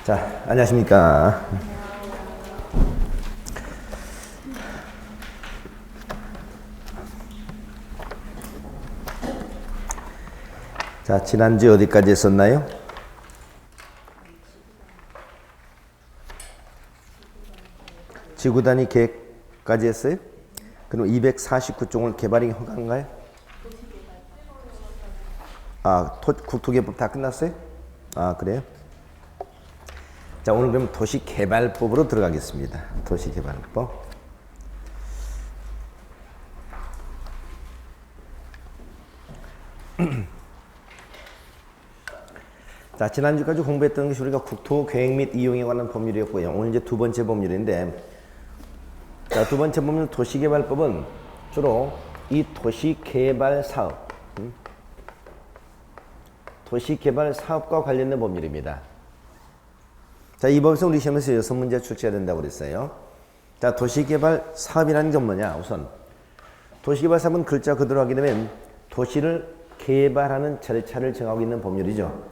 자, 안녕하십니까. 자, 지난주 어디까지 했었나요? 지구단위 계획까지 했어요? 그럼 249종을 개발이 허가인가요? 국토개법 다 끝났어요? 그래요? 자, 오늘 그럼 도시개발법으로 들어가겠습니다. 도시개발법. 자, 지난주까지 공부했던 것이 우리가 국토계획 및 이용에 관한 법률이었고요. 오늘 이제 두 번째 법률인데, 자, 두 번째 법률 도시개발법은 주로 이 도시개발 사업, 도시개발 사업과 관련된 법률입니다. 자, 이 법에서 우리 시험에서 6문제 출제가 된다고 그랬어요. 자, 도시개발 사업이라는 건 뭐냐? 우선 도시개발 사업은 글자 그대로 하게 되면 도시를 개발하는 절차를 정하고 있는 법률이죠.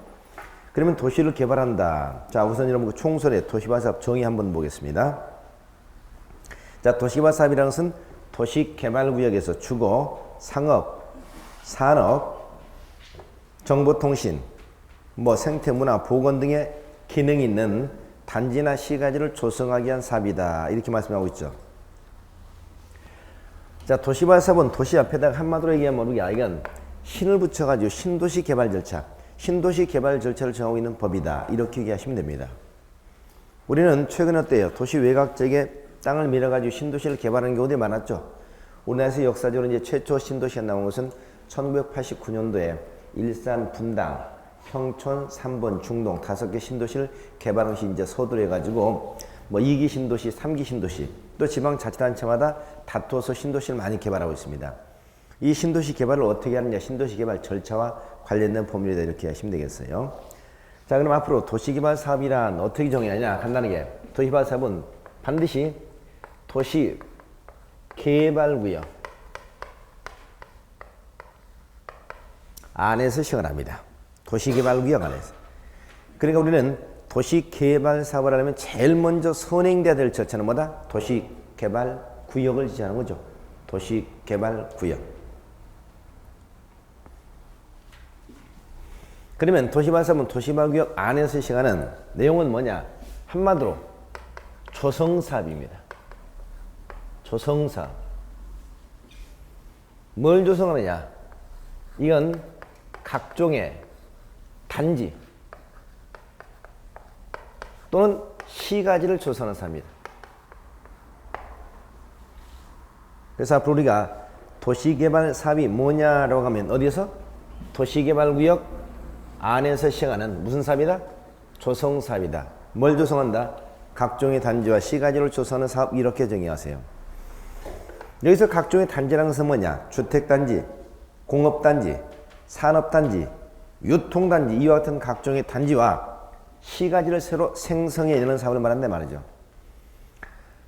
그러면 도시를 개발한다. 자, 우선 여러분 총선의 도시개발 사업 정의 한번 보겠습니다. 자, 도시개발 사업이라는 것은 도시개발구역에서 주거, 상업, 산업, 정보통신, 생태문화, 보건 등의 기능이 있는 단지나 시가지를 조성하기 위한 사업이다. 이렇게 말씀하고 있죠. 자, 도시개발 사업은 도시 앞에다가 한마디로 얘기하면 우리가 이건 신을 붙여가지고 신도시 개발 절차, 신도시 개발 절차를 정하고 있는 법이다. 이렇게 얘기하시면 됩니다. 우리는 최근에 어때요? 도시 외곽 지역에 땅을 밀어가지고 신도시를 개발하는 경우들이 많았죠. 우리나라에서 역사적으로 이제 최초 신도시가 나온 것은 1989년도에 일산, 분당, 평촌, 3번, 중동 5개 신도시를 개발한 것이 이제 서두로 해가지고 2기 신도시, 3기 신도시, 또 지방자치단체마다 다투어서 신도시를 많이 개발하고 있습니다. 이 신도시 개발을 어떻게 하느냐, 신도시 개발 절차와 관련된 법률이다 이렇게 하시면 되겠어요. 자, 그럼 앞으로 도시개발 사업이란 어떻게 정의하냐? 간단하게 도시개발 사업은 반드시 도시 개발구역 안에서 시행합니다. 도시개발구역 안에서. 그러니까 우리는 도시개발 사업을 하려면 제일 먼저 선행돼야 될 절차는 뭐다? 도시개발구역을 지정하는 거죠. 도시개발구역. 그러면 도시개발 사업은 도시개발구역 안에서 시행하는 내용은 뭐냐? 한마디로 조성사업입니다. 조성사업. 뭘 조성하느냐? 이건 각종의 단지 또는 시가지를 조성하는 사업입니다. 그래서 앞으로 우리가 도시개발 사업이 뭐냐라고 하면 어디서? 도시개발구역 안에서 시행하는 무슨 사업이다? 조성사업이다. 뭘 조성한다? 각종의 단지와 시가지를 조성하는 사업 이렇게 정의하세요. 여기서 각종의 단지라는 것은 뭐냐? 주택단지, 공업단지, 산업단지, 유통단지 이와 같은 각종의 단지와 시가지를 새로 생성해내는 사업을 말한다 말이죠.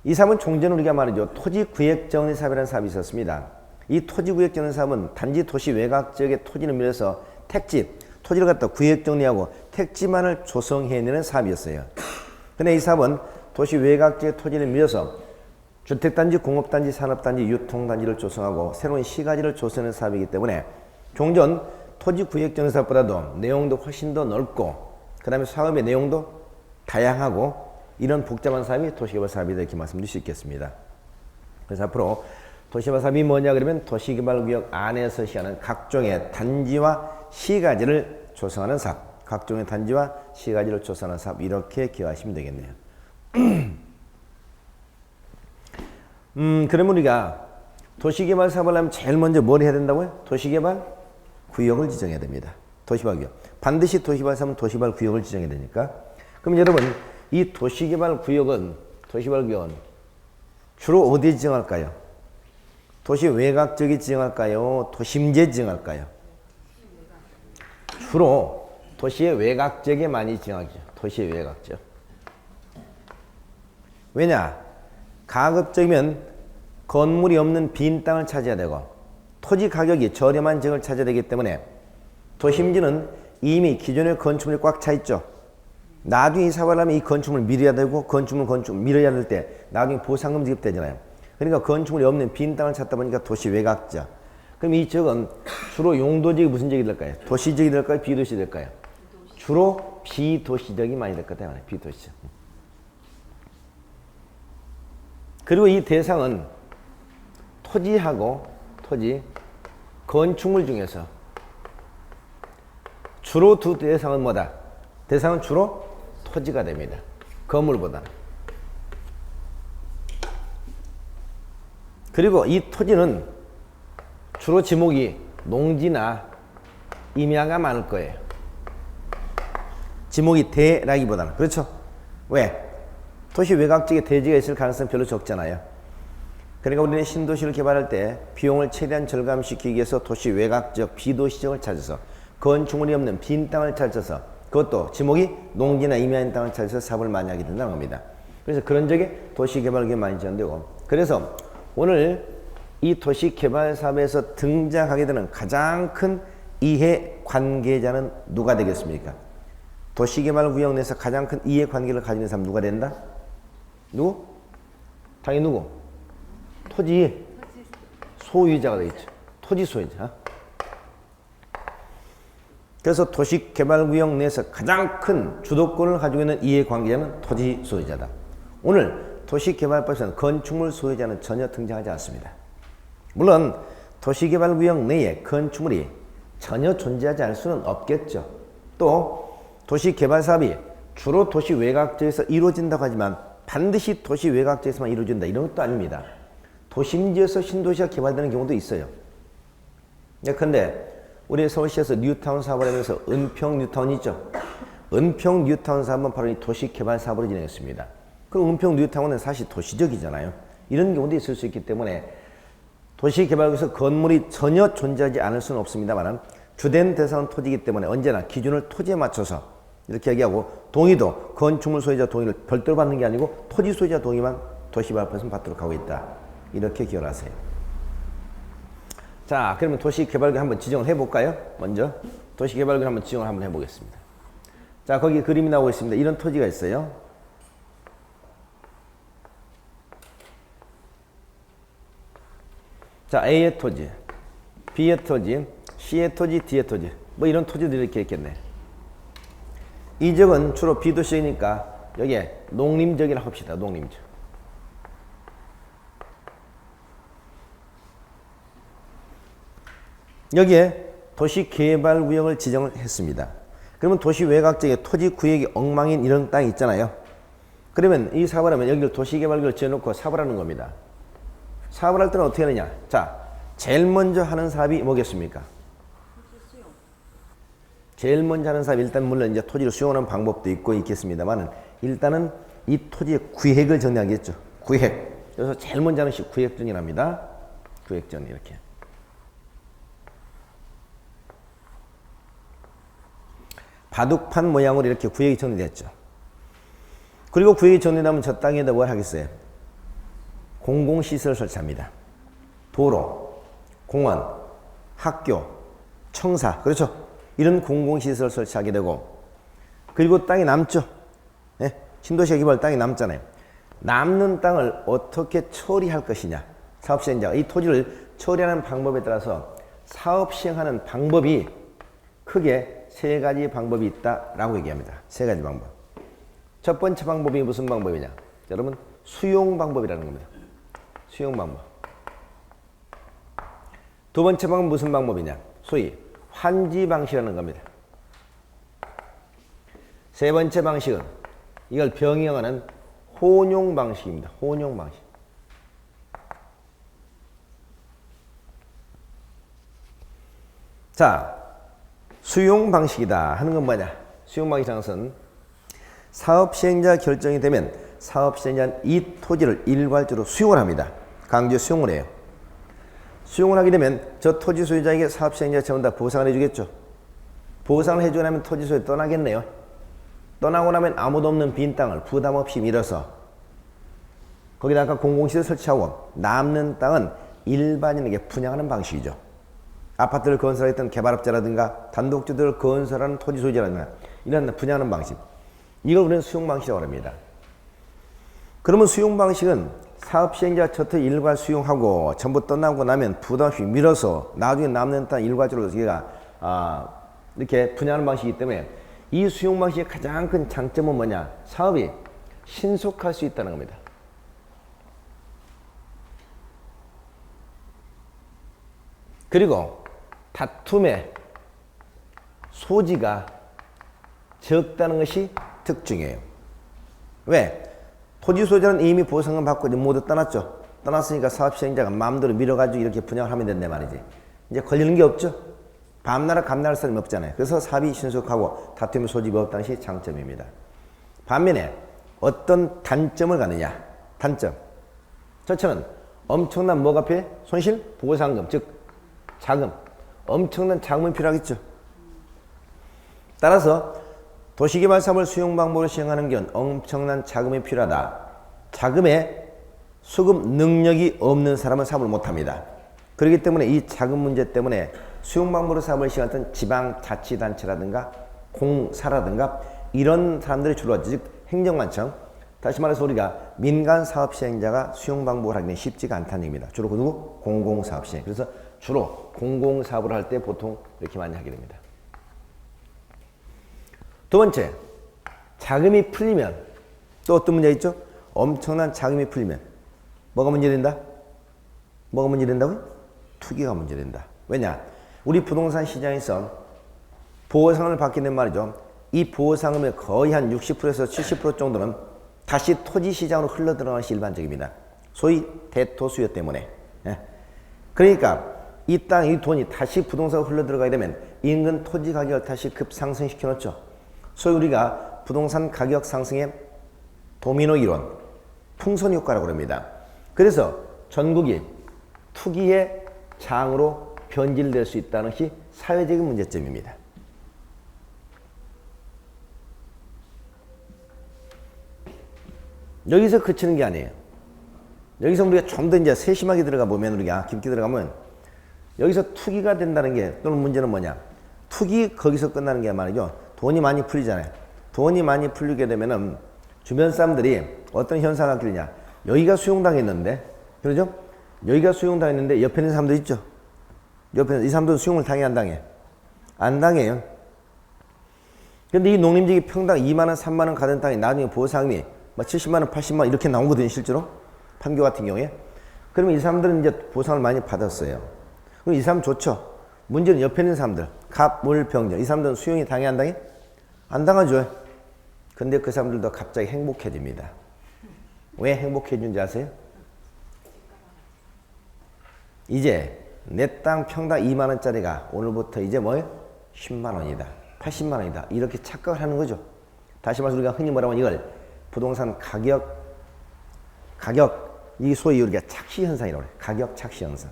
이 사업은 종전 우리가 말이죠. 토지구역정리 사업이라는 사업이 있었습니다. 이 토지구역정리 사업은 단지 도시 외곽 지역의 토지를 밀어서 택지, 토지를 갖다 구역정리하고 택지만을 조성해내는 사업이었어요. 근데 이 사업은 도시 외곽 지역의 토지를 밀어서 주택단지, 공업단지, 산업단지, 유통단지를 조성하고 새로운 시가지를 조성하는 사업이기 때문에 종전 토지구역정리 사업보다도 내용도 훨씬 더 넓고 그 다음에 사업의 내용도 다양하고 이런 복잡한 사업이 도시개발 사업이다 이렇게 말씀드릴 수 있겠습니다. 그래서 앞으로 도시개발 사업이 뭐냐 그러면 도시개발구역 안에서 시행하는 각종의 단지와 시가지를 조성하는 사업, 각종의 단지와 시가지를 조성하는 사업 이렇게 기억하시면 되겠네요. 그러면 우리가 도시개발 사업을 하면 제일 먼저 뭘 해야 된다고요? 도시개발 구역을 지정해야 됩니다. 도시개발구역. 반드시 도시개발 사업은 도시개발구역을 지정해야 되니까. 그럼 여러분 이 도시개발구역은 주로 어디에 지정할까요? 도시 외곽 지역에 지정할까요? 도심지에 지정할까요? 주로 도시의 외곽 지역에 많이 지정하죠. 도시의 외곽 지역. 왜냐? 가급적이면 건물이 없는 빈 땅을 차지해야 되고 토지 가격이 저렴한 지역을 찾아야 되기 때문에 도심지는 이미 기존의 건축물이 꽉 차 있죠. 나중에 이 사고를 하면 이 건축물을 밀어야 되고 건축물 밀어야 될 때 나중에 보상금 지급되잖아요. 그러니까 건축물이 없는 빈 땅을 찾다 보니까 도시 외곽지역. 그럼 이 지역은 주로 용도지역이 무슨 지역이 될까요? 도시지역이 될까요? 비도시 될까요? 주로 비도시지역이 많이 될 것 같아요. 비도시지역. 그리고 이 대상은 토지, 건축물 중에서 주로 두 대상은 뭐다? 대상은 주로 토지가 됩니다. 건물보다는. 그리고 이 토지는 주로 지목이 농지나 임야가 많을 거예요. 지목이 대라기보다는. 그렇죠? 왜? 도시 외곽지역에 대지가 있을 가능성이 별로 적잖아요. 그러니까 우리는 신도시를 개발할 때 비용을 최대한 절감시키기 위해서 도시 외곽지역 비도시지역을 찾아서 건축물이 없는 빈 땅을 찾아서 그것도 지목이 농지나 임야인 땅을 찾아서 사업을 많이 하게 된다는 겁니다. 그래서 그런 적에 도시개발이 많이 지원되고, 그래서 오늘 이 도시개발 사업에서 등장하게 되는 가장 큰 이해 관계자는 누가 되겠습니까? 도시개발구역 내에서 가장 큰 이해 관계를 가지는 사람 누가 된다? 누구? 당연히 누구? 토지 소유자가 되겠죠. 토지 소유자. 그래서 도시개발구역 내에서 가장 큰 주도권을 가지고 있는 이해관계자는 토지 소유자다. 오늘 도시개발법에서는 건축물 소유자는 전혀 등장하지 않습니다. 물론 도시개발구역 내에 건축물이 전혀 존재하지 않을 수는 없겠죠. 또 도시개발사업이 주로 도시 외곽지에서 이루어진다고 하지만 반드시 도시 외곽지에서만 이루어진다 이런 것도 아닙니다. 도심지에서 신도시가 개발되는 경우도 있어요. 그런데 우리 서울시에서 뉴타운 사업을 하면서 은평 뉴타운이 있죠. 은평 뉴타운 사업은 바로 이 도시개발 사업으로 진행했습니다. 그럼 은평 뉴타운은 사실 도시적이잖아요. 이런 경우도 있을 수 있기 때문에 도시개발에서 건물이 전혀 존재하지 않을 수는 없습니다만 주된 대상은 토지이기 때문에 언제나 기준을 토지에 맞춰서 이렇게 얘기하고, 동의도 건축물 소유자 동의를 별도로 받는 게 아니고 토지 소유자 동의만 도시개발법에서는 받도록 하고 있다. 이렇게 기억하세요. 자, 그러면 도시개발구역 한번 지정을 해볼까요? 먼저 도시개발구역 한번 지정을 한번 해보겠습니다. 자, 거기 그림이 나오고 있습니다. 이런 토지가 있어요. 자, A의 토지, B의 토지, C의 토지, D의 토지, 뭐 이런 토지들이 이렇게 있겠네. 이 지역은 주로 비도시이니까 여기에 농림지역이라고 합시다. 농림지역. 여기에 도시개발구역을 지정을 했습니다. 그러면 도시 외곽지역에 토지 구역이 엉망인 이런 땅이 있잖아요. 그러면 이 사업을 하면 여기를 도시개발구역을 지어놓고 사업을 하는 겁니다. 사업을 할 때는 어떻게 하느냐? 자, 제일 먼저 하는 사업이 뭐겠습니까? 제일 먼저 하는 사업이 일단 물론 이제 토지를 수용하는 방법도 있고 있겠습니다만 일단은 이 토지의 구획을 정리하겠죠. 구획. 그래서 제일 먼저 하는 것이 구획정리랍니다. 구획정리 이렇게. 바둑판 모양으로 이렇게 구획이 정리됐죠. 그리고 구획이 정리되면 저 땅에다 뭘 하겠어요? 공공시설을 설치합니다. 도로, 공원, 학교, 청사, 그렇죠? 이런 공공시설을 설치하게 되고, 그리고 땅이 남죠. 네? 신도시가 개발 땅이 남잖아요. 남는 땅을 어떻게 처리할 것이냐. 사업시행자가 이 토지를 처리하는 방법에 따라서 사업 시행하는 방법이 크게 세 가지 방법이 있다라고 얘기합니다. 세 가지 방법. 첫 번째 방법이 무슨 방법이냐? 여러분, 수용 방법이라는 겁니다. 수용 방법. 두 번째 방법은 무슨 방법이냐? 소위 환지 방식이라는 겁니다. 세 번째 방식은 이걸 병행하는 혼용 방식입니다. 혼용 방식. 자, 수용 방식이다 하는 건 뭐냐? 수용 방식이라는 것은 사업 시행자 결정이 되면 사업 시행자는 이 토지를 일괄적으로 수용을 합니다. 강제 수용을 해요. 수용을 하게 되면 저 토지 소유자에게 사업 시행자가 전부 다 보상을 해주겠죠. 보상을 해주고 나면 토지 소유 떠나겠네요. 떠나고 나면 아무도 없는 빈 땅을 부담 없이 밀어서 거기다가 공공시설 설치하고 남는 땅은 일반인에게 분양하는 방식이죠. 아파트를 건설하겠다는 개발업자라든가 단독주택을 건설하는 토지 소유자라든가 이런 분양하는 방식. 이걸 우리는 수용방식이라고 합니다. 그러면 수용방식은 사업시행자 저트 일괄 수용하고 전부 떠나고 나면 부담 없이 밀어서 나중에 남는 땅 일괄적으로 우리가 이렇게 분양하는 방식이기 때문에 이 수용방식의 가장 큰 장점은 뭐냐? 사업이 신속할 수 있다는 겁니다. 그리고 다툼의 소지가 적다는 것이 특징이에요. 왜? 토지 소유자는 이미 보상금 받고 모두 떠났죠. 떠났으니까 사업시행자가 마음대로 밀어가지고 이렇게 분양을 하면 된단 말이지. 이제 걸리는 게 없죠. 밤나라 감나라 사람이 없잖아요. 그래서 사업이 신속하고 다툼의 소집이 없다는 것이 장점입니다. 반면에 어떤 단점을 갖느냐? 단점. 첫째는 엄청난 뭐가 필요해? 손실? 보상금, 즉 자금. 엄청난 자금이 필요하겠죠. 따라서 도시개발 사업을 수용 방법으로 시행하는 경우는 엄청난 자금이 필요하다. 자금에 수급 능력이 없는 사람은 사업을 못합니다. 그렇기 때문에 이 자금 문제 때문에 수용 방법으로 사업을 시행하던 지방자치단체라든가 공사라든가 이런 사람들이 주로 하죠. 즉 행정관청. 다시 말해서 우리가 민간 사업 시행자가 수용 방법을 하기는 쉽지가 않다는 얘기입니다. 주로 그 누구? 공공사업 시행. 그래서 주로 공공사업을 할 때 보통 이렇게 많이 하게 됩니다. 두 번째, 자금이 풀리면 또 어떤 문제가 있죠? 엄청난 자금이 풀리면 뭐가 문제된다? 뭐가 문제된다고요? 투기가 문제된다. 왜냐? 우리 부동산 시장에서 보상을 받게 된 말이죠. 이 보상금의 거의 한 60%에서 70% 정도는 다시 토지 시장으로 흘러 들어가는 것이 일반적입니다. 소위 대토 수요 때문에. 그러니까 이 땅, 이 돈이 다시 부동산으로 흘러 들어가게 되면 인근 토지 가격을 다시 급상승시켜 놓죠. 소위 우리가 부동산 가격 상승의 도미노 이론, 풍선 효과라고 합니다. 그래서 전국이 투기의 장으로 변질될 수 있다는 것이 사회적인 문제점입니다. 여기서 그치는 게 아니에요. 여기서 우리가 좀 더 이제 세심하게 들어가 보면, 우리가 깊게 들어가면 여기서 투기가 된다는 게, 또는 문제는 뭐냐? 투기 거기서 끝나는 게 말이죠. 돈이 많이 풀리잖아요. 돈이 많이 풀리게 되면은 주변 사람들이 어떤 현상을 갖기냐? 여기가 수용당했는데, 그러죠? 여기가 수용당했는데 옆에 있는 사람들 있죠? 옆에 이 사람들은 수용을 당해 안 당해? 안 당해요. 근데 이 농림지기 평당 2만원, 3만원 가던 땅이 나중에 보상이 뭐 70만원, 80만원 이렇게 나오거든요, 실제로. 판교 같은 경우에. 그러면 이 사람들은 이제 보상을 많이 받았어요. 그럼 이 사람 좋죠? 문제는 옆에 있는 사람들, 갑, 물, 병정. 이 사람들은 수용이 당해 안 당해? 안 당하죠. 근데 그 사람들도 갑자기 행복해집니다. 왜 행복해지는지 아세요? 이제 내 땅 평당 2만원짜리가 오늘부터 이제 뭐예요? 10만원이다. 80만원이다. 이렇게 착각을 하는 거죠. 다시 말해서 우리가 흔히 뭐라고 하면 이걸 부동산 가격, 이 소위 우리가 착시현상이라고 해요. 가격 착시현상.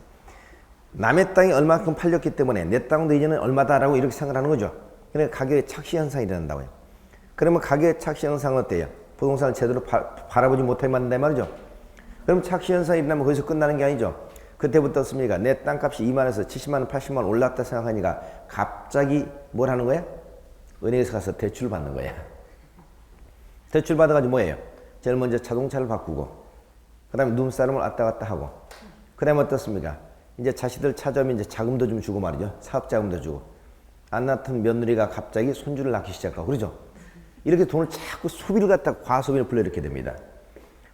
남의 땅이 얼마큼 팔렸기 때문에 내 땅도 이제는 얼마다라고 이렇게 생각하는 거죠. 그러니까 가격의 착시현상이 일어난다고요. 그러면 가격의 착시현상은 어때요? 부동산을 제대로 바라보지 못하게 만든단 말이죠. 그럼 착시현상이 일어나면 거기서 끝나는 게 아니죠. 그때부터 어떻습니까? 내 땅값이 2만원에서 70만원, 80만원 올랐다 생각하니까 갑자기 뭘 하는 거야? 은행에서 가서 대출 받는 거야. 대출 받아가지고 뭐예요? 제일 먼저 자동차를 바꾸고, 그 다음에 눈사람을 왔다 갔다 하고, 그 다음에 어떻습니까? 이제 자식들 찾아오면 이제 자금도 좀 주고 말이죠. 사업자금도 주고. 안 낳던 며느리가 갑자기 손주를 낳기 시작하고, 그러죠? 이렇게 돈을 자꾸 소비를 갖다가 과소비를 불러일으키게 됩니다.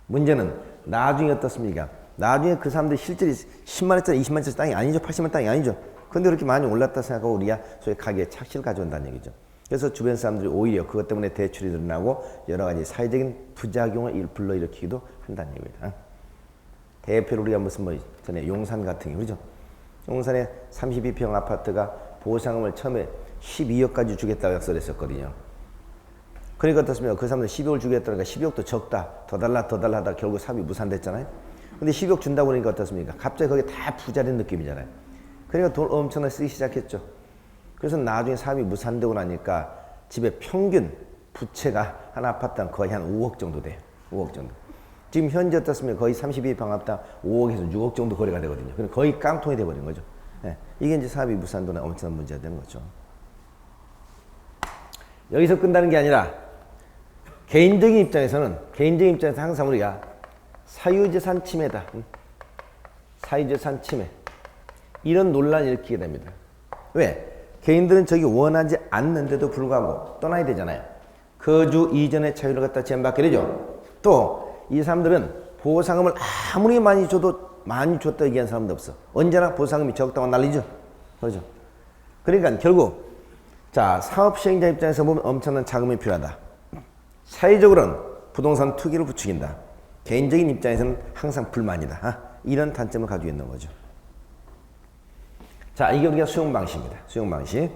문제는 나중에 어떻습니까? 나중에 그 사람들이 실제로 10만원짜리, 20만원짜리 땅이 아니죠. 80만원 땅이 아니죠. 근데 그렇게 많이 올랐다 생각하고 우리가 소위 가격에 착시를 가져온다는 얘기죠. 그래서 주변 사람들이 오히려 그것 때문에 대출이 늘어나고 여러 가지 사회적인 부작용을 불러일으키기도 한다는 얘기입니다. 대표로 우리가 무슨 뭐 전에 용산 같은 게 그렇죠? 용산에 32평 아파트가 보상금을 처음에 12억까지 주겠다고 약속을 했었거든요. 그러니까 어떻습니까? 그 사람들 12억을 주겠다니까 12억도 적다. 더 달라 하다 결국 사업이 무산됐잖아요. 근데 12억 준다고 그러니까 어떻습니까? 갑자기 거기 다 부자된 느낌이잖아요. 그러니까 돈 엄청나게 쓰기 시작했죠. 그래서 나중에 사업이 무산되고 나니까 집에 평균 부채가 한 아파트당 거의 한 5억 정도 돼요. 5억 정도. 지금 현재 어떻습니까? 거의 32평 아파트당 5억에서 6억 정도 거래가 되거든요. 그럼 거의 깡통이 돼버린 거죠. 네. 이게 이제 사업이 무산도나 엄청난 문제가 되는 거죠. 여기서 끝나는 게 아니라 개인적인 입장에서 항상 우리가 사유재산 침해다. 사유재산 침해. 이런 논란을 일으키게 됩니다. 왜? 개인들은 저기 원하지 않는데도 불구하고 떠나야 되잖아요. 거주 이전의 자유를 갖다 제한받게 되죠. 또 이 사람들은 보상금을 아무리 많이 줘도 많이 줬다 얘기하는 사람도 없어. 언제나 보상금이 적다고 난리죠. 그렇죠. 그러니까 결국 자, 사업 시행자 입장에서 보면 엄청난 자금이 필요하다. 사회적으로는 부동산 투기를 부추긴다. 개인적인 입장에서는 항상 불만이다. 이런 단점을 가지고 있는 거죠. 자, 이게 우리가 수용 방식입니다. 수용 방식.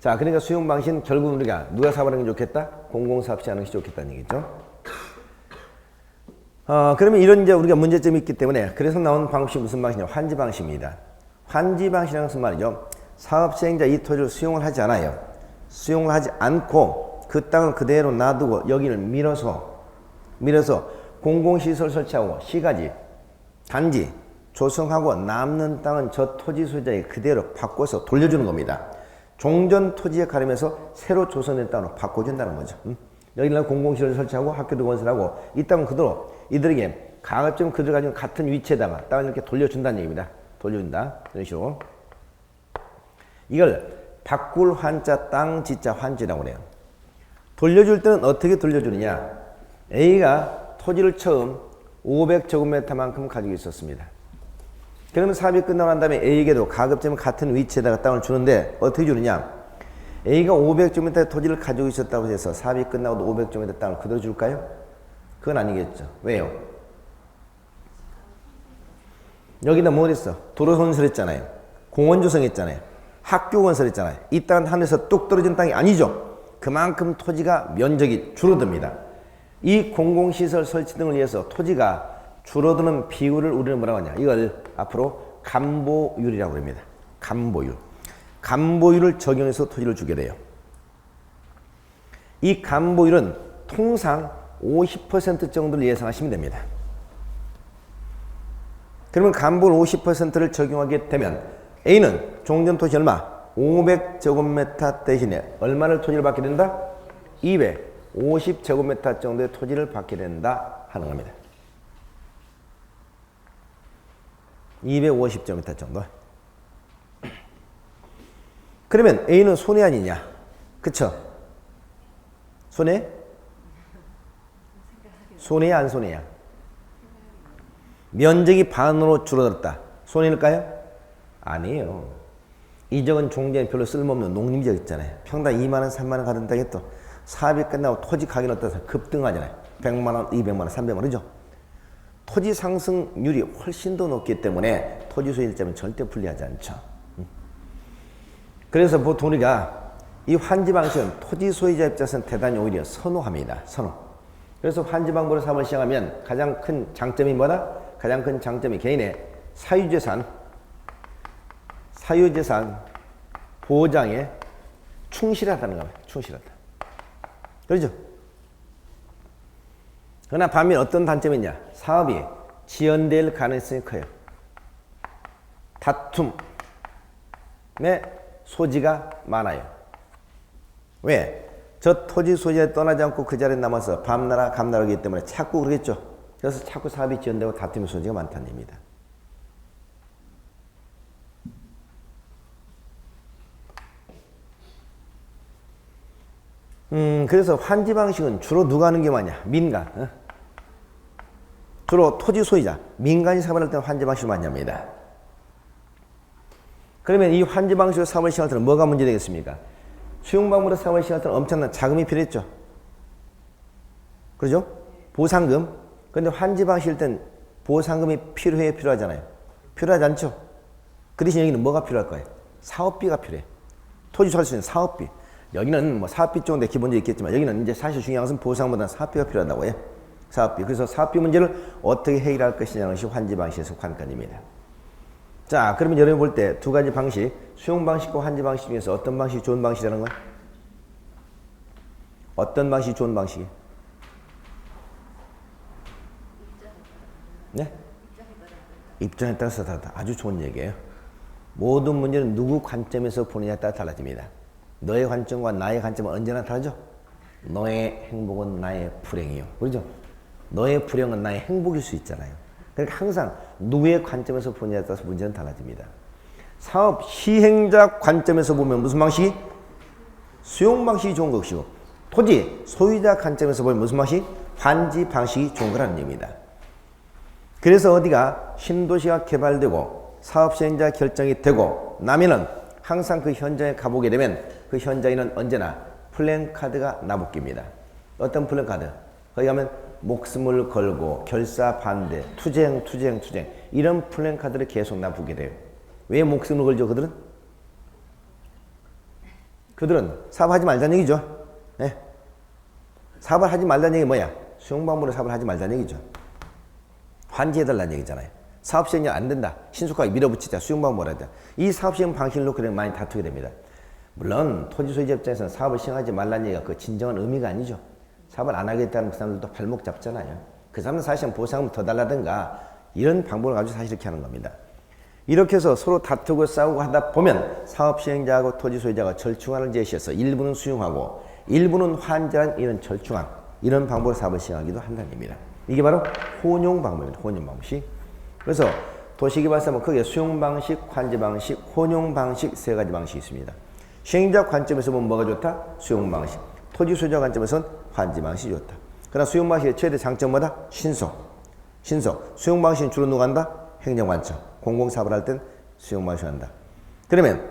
자, 그러니까 수용 방식은 결국 우리가 누가 사업하는 게 좋겠다? 공공사업시 하는 게 좋겠다는 얘기죠. 그러면 이런 이제 우리가 문제점이 있기 때문에 그래서 나오는 방식이 무슨 방식이냐? 환지 방식입니다. 환지 방식이라는 것은 말이죠. 사업 시행자 이 토지를 수용을 하지 않아요. 수용을 하지 않고 그 땅을 그대로 놔두고 여기를 밀어서 공공시설 설치하고 시가지, 단지 조성하고 남는 땅은 저 토지 소유자에게 그대로 바꿔서 돌려주는 겁니다. 종전 토지에 가려면서 새로 조성된 땅으로 바꿔준다는 거죠. 여기는 공공시설을 설치하고 학교도 건설하고 이 땅은 그대로 이들에게 가급적 그들 가지고 같은 위치에다가 땅을 이렇게 돌려준다는 얘기입니다. 돌려준다. 이런 식으로. 이걸 바꿀 환자 땅 지자 환지라고 그래요. 돌려줄 때는 어떻게 돌려주느냐? A가 토지를 처음 500제곱미터만큼 가지고 있었습니다. 그러면 사업이 끝나고 난 다음에 A에게도 가급적 같은 위치에다가 땅을 주는데 어떻게 주느냐? A가 500제곱미터의 토지를 가지고 있었다고 해서 사업이 끝나고도 500제곱미터 땅을 그대로 줄까요? 그건 아니겠죠. 왜요? 여기다 뭐 했어? 도로 건설했잖아요. 공원 조성했잖아요. 학교 건설했잖아요. 이 땅은 하늘에서 뚝 떨어진 땅이 아니죠. 그만큼 토지가 면적이 줄어듭니다. 이 공공시설 설치 등을 위해서 토지가 줄어드는 비율을 우리는 뭐라고 하냐? 이걸 앞으로 감보율이라고 합니다. 감보율. 감보율을 적용해서 토지를 주게 돼요. 이 감보율은 통상 50% 정도를 예상하시면 됩니다. 그러면 감보율 50%를 적용하게 되면 A는 종전 토지 얼마? 500제곱미터 대신에 얼마를 토지를 받게 된다? 250제곱미터 정도의 토지를 받게 된다 하는 겁니다. 250제곱미터 정도. 그러면 A는 손해 아니냐? 그쵸? 손해? 손해야 안 손해야? 면적이 반으로 줄어들었다. 손해일까요? 아니에요. 이 지역은 종전에 별로 쓸모없는 농림지역 있잖아요. 평당 2만원, 3만원 가든다고 해도 사업이 끝나고 토지 가격이 어떠서 급등하잖아요. 100만원, 200만원, 300만원, 그죠? 토지 상승률이 훨씬 더 높기 때문에 토지 소유자는 절대 불리하지 않죠. 그래서 보통 우리가 이 환지 방식은 토지 소유자 입장에서는 대단히 오히려 선호합니다. 선호. 그래서 환지 방법으로 사업을 시작하면 가장 큰 장점이 뭐다? 가장 큰 장점이 개인의 사유재산 보장에 충실하다는 겁니다. 충실하다. 그렇죠? 그러나 반면 어떤 단점이 있냐? 사업이 지연될 가능성이 커요. 다툼의 소지가 많아요. 왜? 저 토지 소유자에 떠나지 않고 그 자리에 남아서 밤나라 감나라이기 때문에 자꾸 그러겠죠. 그래서 자꾸 사업이 지연되고 다툼의 소지가 많다는 얘기입니다. 그래서 환지 방식은 주로 누가 하는 게 많냐? 민간. 주로 토지 소유자, 민간이 사업을 할 때는 환지 방식을 많이 합니다. 그러면 이 환지 방식으로 사업을 시작할 때는 뭐가 문제 되겠습니까? 수용 방법으로 사업을 시작할 때는 엄청난 자금이 필요했죠. 그러죠? 보상금. 그런데 환지 방식일 땐 보상금이 필요하잖아요. 필요하지 않죠? 그 대신 여기는 뭐가 필요할 거예요? 사업비가 필요해. 토지 살 수 있는 사업비. 여기는 뭐 사업비 쪽인데 기본적으로 있겠지만 여기는 이제 사실 중요한 것은 보상보다는 사업비가 필요하다고 해요. 사업비. 그래서 사업비 문제를 어떻게 해결할 것이냐는 것이 환지 방식에서 관건입니다. 자, 그러면 여러분이 볼 때 두 가지 방식, 수용 방식과 환지 방식 중에서 어떤 방식이 좋은 방식이라는 거야? 어떤 방식이 좋은 방식이에요? 네? 입장에 따라서 다 아주 좋은 얘기예요. 모든 문제는 누구 관점에서 보느냐에 따라 달라집니다. 너의 관점과 나의 관점은 언제나 다르죠? 너의 행복은 나의 불행이요. 그렇죠? 너의 불행은 나의 행복일 수 있잖아요. 그러니까 항상 누구의 관점에서 보냐에 따라서 문제는 달라집니다. 사업 시행자 관점에서 보면 무슨 방식이? 수용 방식이 좋은 것이고, 토지 소유자 관점에서 보면 무슨 방식? 환지 방식이 좋은 거라는 얘기입니다. 그래서 어디가 신도시가 개발되고 사업 시행자 결정이 되고 나면은 항상 그 현장에 가보게 되면 그 현장에는 언제나 플랜카드가 나붙깁니다. 어떤 플랜카드? 거기 가면 목숨을 걸고 결사 반대, 투쟁 이런 플랜카드를 계속 나붙게 돼요. 왜 목숨을 걸죠 그들은? 그들은 사업하지 말자는 얘기죠. 네. 사업을 하지 말자는 얘기 뭐야? 수용방법으로 사업을 하지 말자는 얘기죠. 환지해달라는 얘기잖아요. 사업 시행이 안 된다. 신속하게 밀어붙이자. 수용방법으로 하자. 이 사업 시행 방식을 놓고 많이 다투게 됩니다. 물론 토지 소유자 입장에서는 사업을 시행하지 말라는 얘기가 그 진정한 의미가 아니죠. 사업을 안 하겠다는 그 사람들도 발목 잡잖아요. 그 사람은 사실은 보상을 더 달라든가 이런 방법을 가지고 사실 이렇게 하는 겁니다. 이렇게 해서 서로 다투고 싸우고 하다 보면 사업 시행자하고 토지 소유자가 절충안을 제시해서 일부는 수용하고 일부는 환자한 이런 절충안, 이런 방법으로 사업을 시행하기도 한다는 얘기입니다. 이게 바로 혼용 방법입니다. 혼용 방식. 그래서 도시개발사업은 크게 수용 방식, 환지 방식, 혼용 방식 세 가지 방식이 있습니다. 시행자 관점에서 보면 뭐가 좋다? 수용 방식. 토지 소유자 관점에서는 환지 방식이 좋다. 그러나 수용 방식의 최대 장점은 뭐다? 신속. 수용 방식은 주로 누가 한다? 행정관청. 공공사업을 할 땐 수용 방식을 한다. 그러면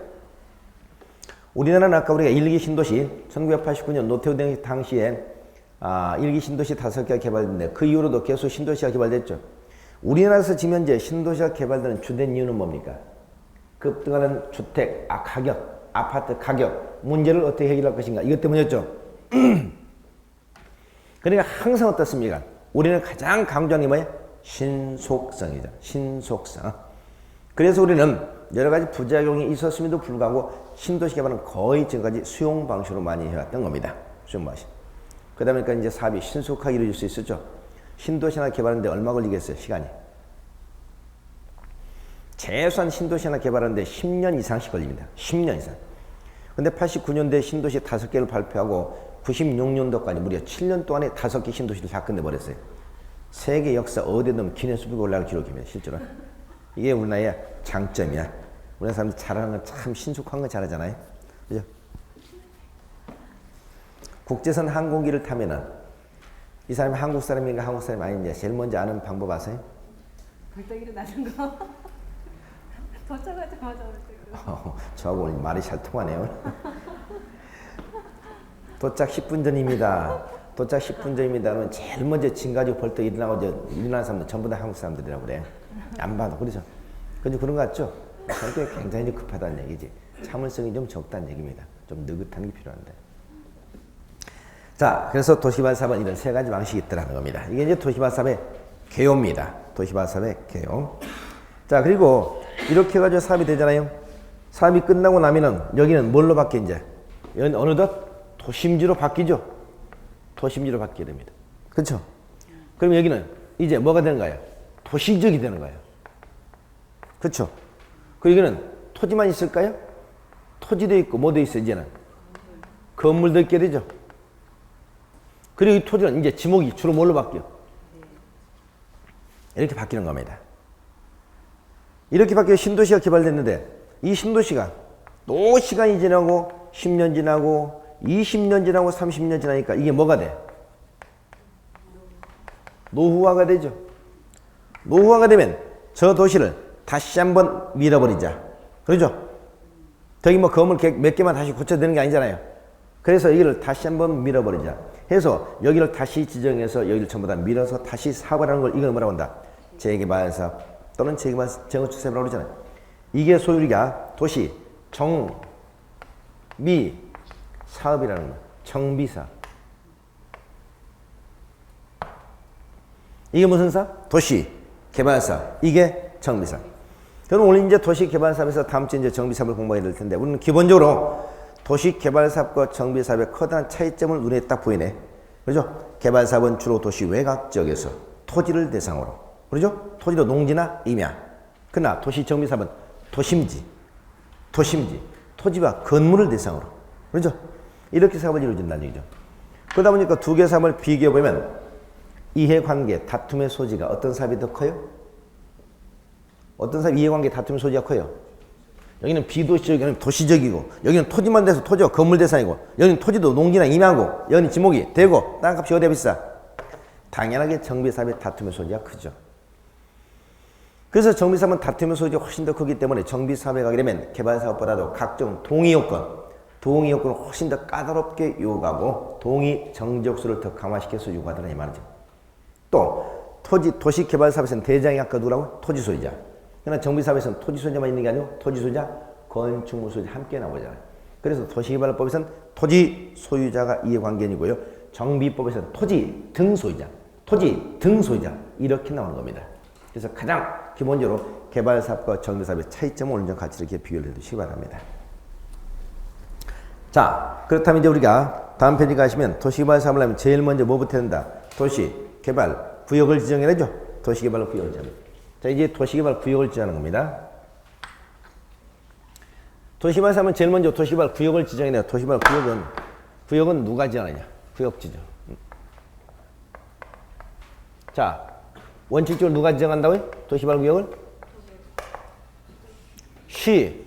우리나라는 아까 우리가 1기 신도시 1989년 노태우 당시에 1기 신도시 5개가 개발됐는데 그 이후로도 계속 신도시가 개발됐죠. 우리나라에서 지금 현재 신도시가 개발되는 주된 이유는 뭡니까? 급등하는 주택 가격, 아파트 가격 문제를 어떻게 해결할 것인가, 이것 때문이었죠. 그러니까 항상 어떻습니까? 우리는 가장 강조하는 게 뭐예요? 신속성이죠. 신속성. 그래서 우리는 여러 가지 부작용이 있었음에도 불구하고 신도시 개발은 거의 지금까지 수용 방식으로 많이 해왔던 겁니다. 수용 방식. 그러다 보니까 이제 사업이 신속하게 이루어질 수 있었죠. 신도시 하나 개발하는데 얼마 걸리겠어요? 시간이. 최소한 신도시 하나 개발하는데 10년 이상씩 걸립니다. 10년 이상. 근데 89년도에 신도시 5개를 발표하고 96년도까지 무려 7년 동안에 5개 신도시를 다 끝내버렸어요. 세계 역사 어디든 기네스북에 올라갈 기록입니다. 실제로. 이게 우리나라의 장점이야. 우리나라 사람들 잘하는 건 참 신속한 거 잘하잖아요. 그죠? 국제선 항공기를 타면은 이 사람이 한국 사람인가 한국 사람이 아닌지 제일 먼저 아는 방법 아세요? 벌떡 일어나는 거. 도착하자마자 저하고 오늘 말이 잘 통하네요. 도착 10분 전입니다. 도착 10분 전입니다. 그러면 제일 먼저 짐 가지고 벌떡 일어나고 일어나는 사람들 전부 다 한국 사람들이라고 그래. 안 봐도 그렇죠. 근데 그런 거 같죠? 성격이 굉장히 급하다는 얘기지. 참을성이 좀 적다는 얘기입니다. 좀 느긋한 게 필요한데. 자, 그래서 도시개발 사업은 이런 세 가지 방식이 있더라는 겁니다. 이게 이제 도시개발 사업의 개요입니다. 도시개발 사업의 개요. 자, 그리고 이렇게 해가지고 사업이 되잖아요. 사업이 끝나고 나면은 여기는 뭘로 바뀌어 이제? 여기는 어느덧 도심지로 바뀌죠. 도심지로 바뀌게 됩니다. 그렇죠? 그럼 여기는 이제 뭐가 되는 거예요? 도시적이 되는 거예요. 그렇죠? 그 여기는 토지만 있을까요? 토지도 있고 뭐도 있어. 이제는 건물도 있게 되죠. 그리고 이 토지는 이제 지목이 주로 뭘로 바뀌어? 이렇게 바뀌는 겁니다. 이렇게 바뀌어 신도시가 개발됐는데 이 신도시가 또 시간이 지나고 10년 지나고 20년 지나고 30년 지나니까 이게 뭐가 돼? 노후화가 되죠. 노후화가 되면 저 도시를 다시 한번 밀어버리자. 그렇죠? 저기 뭐 건물 몇 개만 다시 고쳐야 되는 게 아니잖아요. 그래서 여기를 다시 한번 밀어버리자 해서 여기를 다시 지정해서 여기를 전부 다 밀어서 다시 사업을 하는 걸 이걸 뭐라고 한다? 재개발 사업 또는 재개발 재건축 사업이라고 그러잖아요. 이게 소위 우리가 도시 정비 사업이라는 거예요. 정비 사업. 이게 무슨 사업? 도시 개발 사업. 이게 정비 사업. 저는 오늘 이제 도시 개발 사업에서 다음 주에 이제 정비 사업을 공부해야 될 텐데 우리는 기본적으로 도시 개발 사업과 정비 사업의 커다란 차이점을 눈에 딱 보이네. 그렇죠? 개발 사업은 주로 도시 외곽 지역에서 토지를 대상으로, 그렇죠? 토지도 농지나 임야. 그러나 도시 정비 사업은 도심지, 토지와 건물을 대상으로, 그렇죠? 이렇게 사업을 이루어진다는 얘기죠. 그러다 보니까 두 개 사업을 비교해 보면 이해관계, 다툼의 소지가 어떤 사업이 더 커요? 어떤 사업이 이해관계, 다툼의 소지가 커요? 여기는 비도시적, 여기는 도시적이고, 여기는 토지만 돼서 토지가 건물 대상이고, 여기는 토지도 농지나 임야고, 여기는 지목이 되고, 땅값이 어디가 비싸? 당연하게 정비사업의 다툼의 소지가 크죠. 그래서 정비사업은 다툼의 소지가 훨씬 더 크기 때문에 정비사업에 가게 되면 개발사업보다도 각종 동의요건을 훨씬 더 까다롭게 요구하고 동의 정지역수를 더 강화시켜서 요구하더라 이 말이죠. 또 도시개발사업에서는 대장이 아까 누구라고? 토지소유자. 그러나 정비사업에서는 토지소유자만 있는 게 아니고 토지소유자, 건축물 소유자 함께 나오잖아요. 그래서 도시개발법에서는 토지소유자가 이해관계인이고요. 정비법에서는 토지 등소유자 이렇게 나오는 겁니다. 그래서 가장 기본적으로 개발사업과 정비사업의 차이점을 오늘 좀 같이 이렇게 비교를 해두시기 바랍니다. 자, 그렇다면 이제 우리가 다음 페이지 가시면 도시개발사업을 하면 제일 먼저 뭐부터 한다? 도시개발 구역을 지정해야죠. 도시개발 구역을 지정. 자, 이제 도시개발 구역을 지정하는 겁니다. 도시개발사업은 제일 먼저 도시개발 구역을 지정해야 돼요. 도시개발 구역은 누가 지정하느냐? 구역 지정. 자, 원칙적으로 누가 지정한다고요? 도시개발 구역을? 시,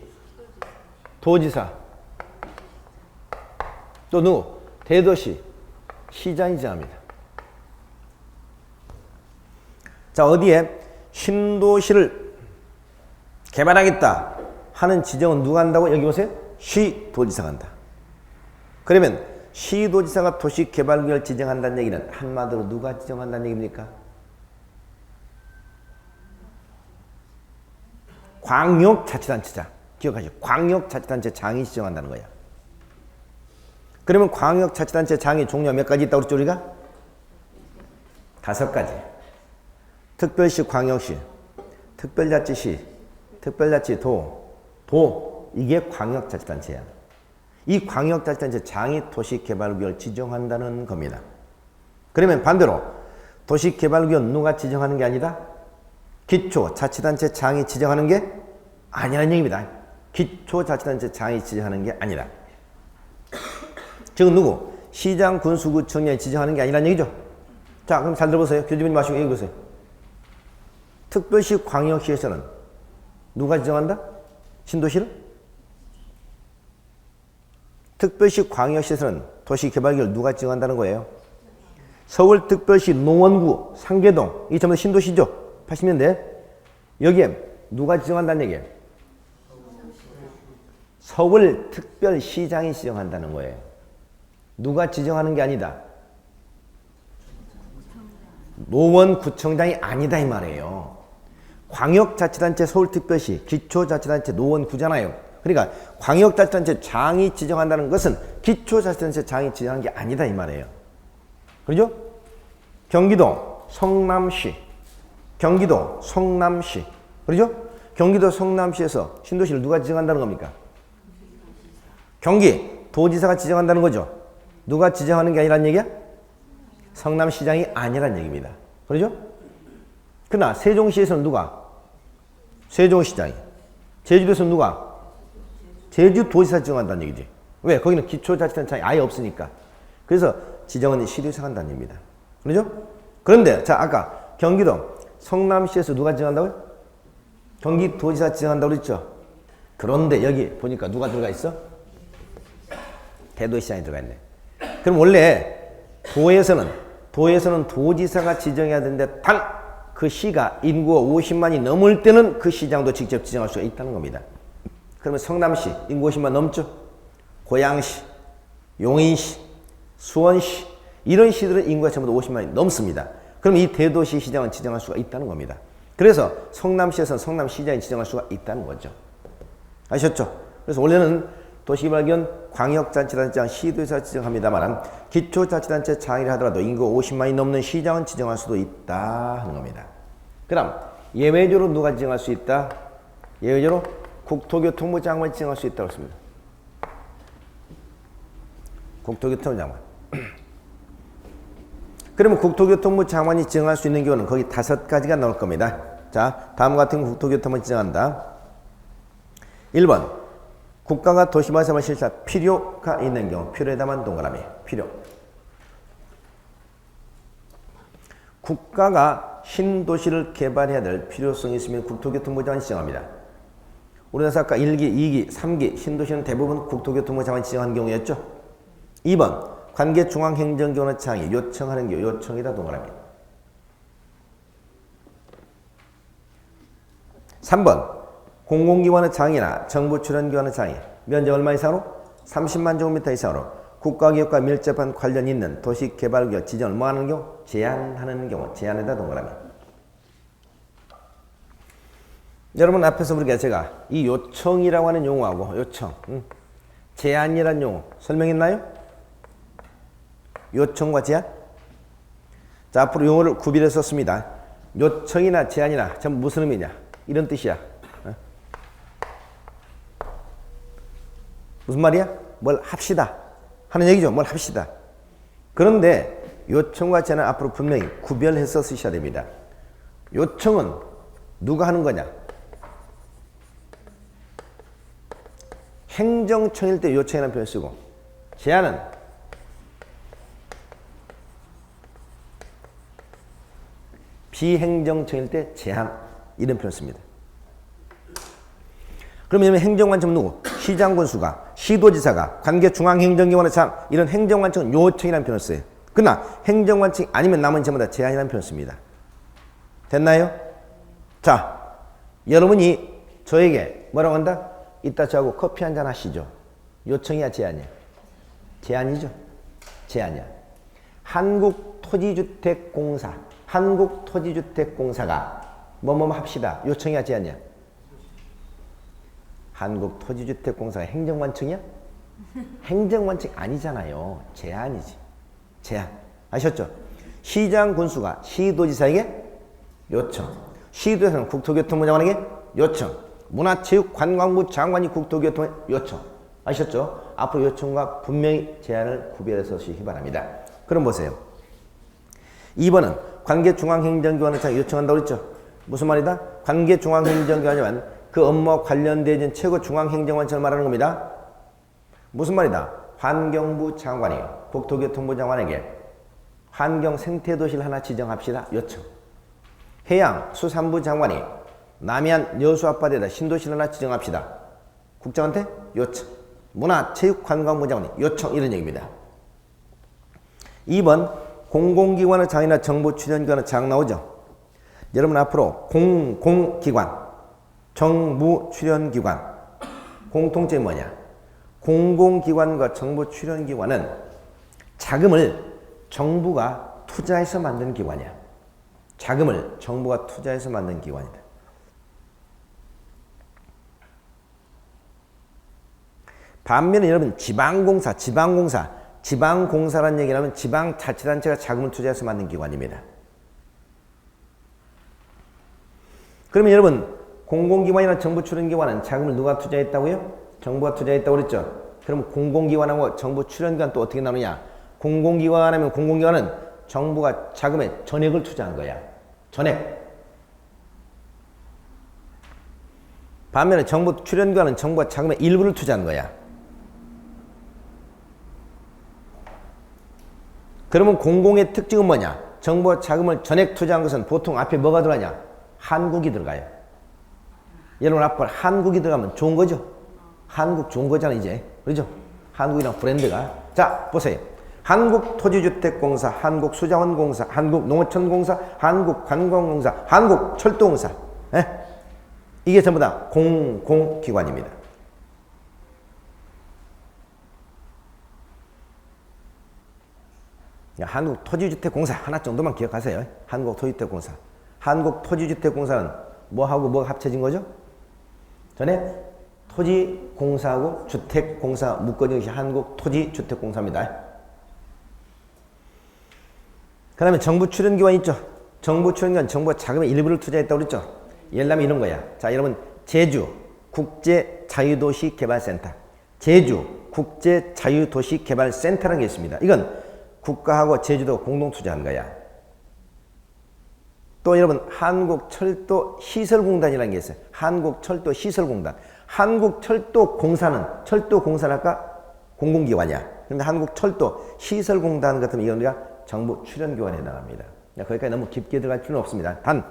도지사, 또 누구? 대도시, 시장이 지정합니다. 자, 어디에 신도시를 개발하겠다 하는 지정은 누가 한다고? 여기 보세요. 시도지사가 한다. 그러면 시도지사가 도시개발구역을 지정한다는 얘기는 한마디로 누가 지정한다는 얘기입니까? 광역자치단체장. 기억하시죠? 광역자치단체장이 지정한다는 거야. 그러면 광역자치단체장의 종류가 몇 가지 있다고 그랬죠, 우리가? 5가지. 특별시, 광역시, 특별자치시, 특별자치도, 이게 광역자치단체야. 이 광역자치단체장이 도시개발구역을 지정한다는 겁니다. 그러면 반대로 도시개발구역 누가 지정하는 게 아니다? 기초자치단체장이 지정하는 게 아니라는 얘기입니다. 기초자치단체장이 지정하는 게 아니라. 즉 누구? 시장, 군수, 구청장이 지정하는 게 아니라는 얘기죠. 자, 그럼 잘 들어보세요. 교집이 마시고 얘기해 보세요. 특별시, 광역시에서는 누가 지정한다? 신도시를? 특별시, 광역시에서는 도시개발구역을 누가 지정한다는 거예요? 서울특별시, 농원구, 상계동, 이게 전부 신도시죠? 80년대. 여기에 누가 지정한다는 얘기예요? 서울특별시장이 지정한다는 거예요. 누가 지정하는 게 아니다. 노원구청장이 아니다 이 말이에요. 광역자치단체 서울특별시, 기초자치단체 노원구잖아요. 그러니까 광역자치단체장이 지정한다는 것은 기초자치단체장이 지정한 게 아니다 이 말이에요. 그렇죠? 경기도 성남시, 그렇죠? 경기도 성남시에서 신도시를 누가 지정한다는 겁니까? 경기도지사가 지정한다는 거죠. 누가 지정하는 게 아니란 얘기야? 성남시장이 아니란 얘기입니다. 그렇죠? 그러나 세종시에서는 누가? 세종시장이. 제주도에서는 누가? 제주도지사 지정한다는 얘기지. 왜? 거기는 기초자치단체장이 아예 없으니까. 그래서 지정은 시도지사가 한다는 얘기입니다. 그렇죠? 그런데 자, 아까 경기도 성남시에서 누가 지정한다고요? 경기도지사 지정한다고 그랬죠? 그런데 여기 보니까 누가 들어가 있어? 대도시장이 들어가 있네. 그럼 원래 도에서는 도지사가 지정해야 되는데 단 그 시가 인구가 50만이 넘을 때는 그 시장도 직접 지정할 수가 있다는 겁니다. 그러면 성남시 인구 50만 넘죠? 고양시, 용인시, 수원시 이런 시들은 인구가 전부 다 50만이 넘습니다. 그럼 이 대도시 시장은 지정할 수가 있다는 겁니다. 그래서 성남시에서는 성남시장이 지정할 수가 있다는 거죠. 아셨죠? 그래서 원래는 도시개발구역 광역자치단체장 시도지사 지정합니다만 기초자치단체장이라 하더라도 인구 50만이 넘는 시장은 지정할 수도 있다 하는 겁니다. 그 다음 예외적으로 누가 지정할 수 있다? 예외적으로 국토교통부 장관이 지정할 수 있다고 했습니다. 국토교통부 장관. 그러면 국토교통부 장관이 지정할 수 있는 경우는 거기 5가지가 나올 겁니다. 자, 다음 같은 국토교통부를 지정한다. 1번 국가가 도시개발사업을 실시할 필요가 있는 경우, 필요에다만 동그라미, 필요. 국가가 신도시를 개발해야 될 필요성이 있으면 국토교통부 장관이 지정합니다. 우리나라 아까 1기, 2기, 3기 신도시는 대부분 국토교통부 장관이 지정한 경우였죠. 2번 관계 중앙행정기관의 장이 요청하는 경우 요청이다 동그라미. 3번 공공기관의 장이나 정부 출연기관의 장이 면적 얼마 이상으로? 30만 제곱미터 이상으로 국가기업과 밀접한 관련이 있는 도시개발구역 지정을 뭐하는 경우? 제한하는 경우. 제한에다 동그라미. 여러분 앞에서 우리가 제가 이 요청이라고 하는 용어하고 요청, 제한이라는 용어 설명했나요? 요청과 제한? 자, 앞으로 용어를 구별해서 썼습니다. 요청이나 제한이나 전부 무슨 의미냐? 이런 뜻이야. 무슨 말이야? 뭘 합시다 하는 얘기죠. 뭘 합시다. 그런데 요청과 제한은 앞으로 분명히 구별해서 쓰셔야 됩니다. 요청은 누가 하는 거냐? 행정청일 때 요청이라는 표현을 쓰고, 제한은 비행정청일 때 제한 이런 표현을 씁니다. 그러면 행정관청 누구? 시장군수가, 시도지사가, 관계중앙행정기관의 장 이런 행정관청은 요청이라는 표현을 써요. 그러나 행정관청이 아니면 나머지 전부 다 제한이라는 표현을 씁니다. 됐나요? 자, 여러분이 저에게 뭐라고 한다? 이따 저하고 커피 한잔 하시죠. 요청이야 제한이야? 제한이죠. 제한이야. 한국토지주택공사가 뭐뭐 합시다. 요청이야 제한이야? 한국토지주택공사가 행정관청이야? 행정관청 아니잖아요. 제한이지. 제한. 아셨죠? 시장군수가 시도지사에게 요청. 시도에서는 국토교통부 장관에게 요청. 문화체육관광부 장관이 국토교통에 요청. 아셨죠? 앞으로 요청과 분명히 제한을 구별해서 쓰시기 바랍니다. 그럼 보세요. 2번은 관계중앙행정기관의 장이 요청한다고 그랬죠? 무슨 말이다? 관계중앙행정기관이면 그 업무와 관련되어진 최고 중앙행정관청을 말하는 겁니다. 무슨 말이다? 환경부 장관이 국토교통부 장관에게 환경 생태도시를 하나 지정합시다. 요청. 해양수산부 장관이 남해안 여수 앞바다에다 신도시를 하나 지정합시다. 국장한테 요청. 문화체육관광부 장관이 요청. 이런 얘기입니다. 2번 공공기관의 장이나 정부 출연기관의 장 나오죠. 여러분 앞으로 공공기관, 정부 출연기관 공통점이 뭐냐? 공공기관과 정부 출연기관은 자금을 정부가 투자해서 만든 기관이야. 자금을 정부가 투자해서 만든 기관이다. 반면에 여러분 지방공사라는 얘기를 하면 지방자치단체가 자금을 투자해서 만든 기관입니다. 그러면 여러분 공공기관이나 정부 출연기관은 자금을 누가 투자했다고요? 정부가 투자했다고 그랬죠? 그럼 공공기관하고 정부 출연기관 또 어떻게 나누냐? 공공기관 하면 공공기관은 정부가 자금에 전액을 투자한 거야. 전액. 반면에 정부 출연기관은 정부가 자금의 일부를 투자한 거야. 그러면 공공의 특징은 뭐냐? 정부가 자금을 전액 투자한 것은 보통 앞에 뭐가 들어가냐? 한국이 들어가요. 여러분 앞으로 한국이 들어가면 좋은 거죠? 한국 좋은 거잖아 이제. 그렇죠? 한국이랑 브랜드가. 자 보세요. 한국토지주택공사, 한국수자원공사, 한국농어촌공사, 한국관광공사, 한국철도공사. 이게 전부 다 공공기관입니다. 한국토지주택공사 하나 정도만 기억하세요. 한국토지주택공사. 한국토지주택공사는 뭐하고 뭐가 합쳐진 거죠? 전에 토지공사하고 주택공사 묶어진 것이 한국토지주택공사입니다. 그 다음에 정부 출연기관 있죠? 정부 출연기관, 정부가 자금의 일부를 투자했다고 그랬죠? 예를 들면 이런 거야. 자, 여러분, 제주 국제자유도시개발센터. 제주 국제자유도시개발센터라는 게 있습니다. 이건 국가하고 제주도 공동 투자한 거야. 또 여러분, 한국철도시설공단이라는 게 있어요. 한국철도시설공단. 한국철도공사는, 철도공사는 아까 공공기관이야. 그런데 한국철도시설공단 같은 이건 우리가 정부 출연기관에 해당합니다. 거기까지 너무 깊게 들어갈 필요는 없습니다. 단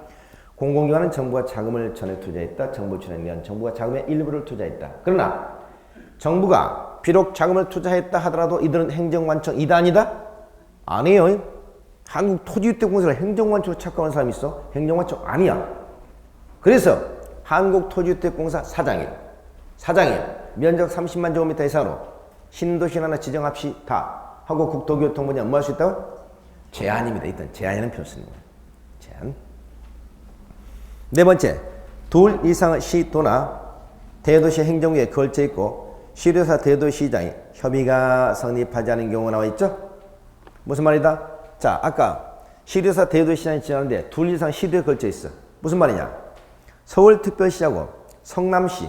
공공기관은 정부가 자금을 전에 투자했다. 정부 출연에 의한 정부가 자금의 일부를 투자했다. 그러나 정부가 비록 자금을 투자했다 하더라도 이들은 행정관청이다 아니다? 아니에요. 한국토지주택공사를 행정관청으로 착각하는 사람이 있어? 행정관청 아니야. 그래서 한국토지주택공사 사장이 면적 30만 제곱미터 이상으로 신도시 하나 지정합시다 하고 국토교통부에 뭐 할 수 있다고? 제한입니다. 일단 제한이라는 표현 쓰는 거예요. 제한. 네 번째, 둘 이상의 시도나 대도시 행정구에 걸쳐 있고 시도사 대도시장이 협의가 성립하지 않은 경우가 나와 있죠? 무슨 말이다? 자, 아까 시도사 대도시장이 지정하는데 둘 이상 시도에 걸쳐 있어. 무슨 말이냐? 서울특별시하고 성남시,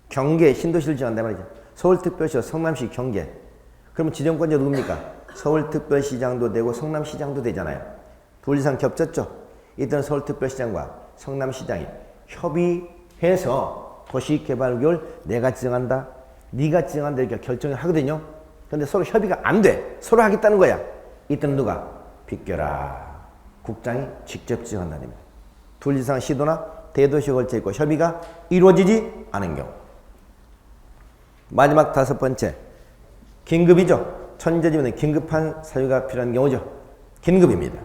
경계, 신도시를 지정한단 말이죠. 서울특별시와 성남시, 경계. 그러면 지정권자 누굽니까? 서울특별시장도 되고 성남시장도 되잖아요. 둘 이상 겹쳤죠? 이때는 서울특별시장과 성남시장이 협의해서 도시개발구역을 내가 지정한다, 네가 지정한다 이렇게 결정을 하거든요. 근데 서로 협의가 안 돼. 서로 하겠다는 거야. 이때는 누가? 비껴라. 국장이 직접 지정한다는 겁니다. 둘 이상 시도나 대도시에 걸쳐 있고 협의가 이루어지지 않은 경우. 마지막 다섯 번째, 긴급이죠. 천재지변은 긴급한 사유가 필요한 경우죠. 긴급입니다.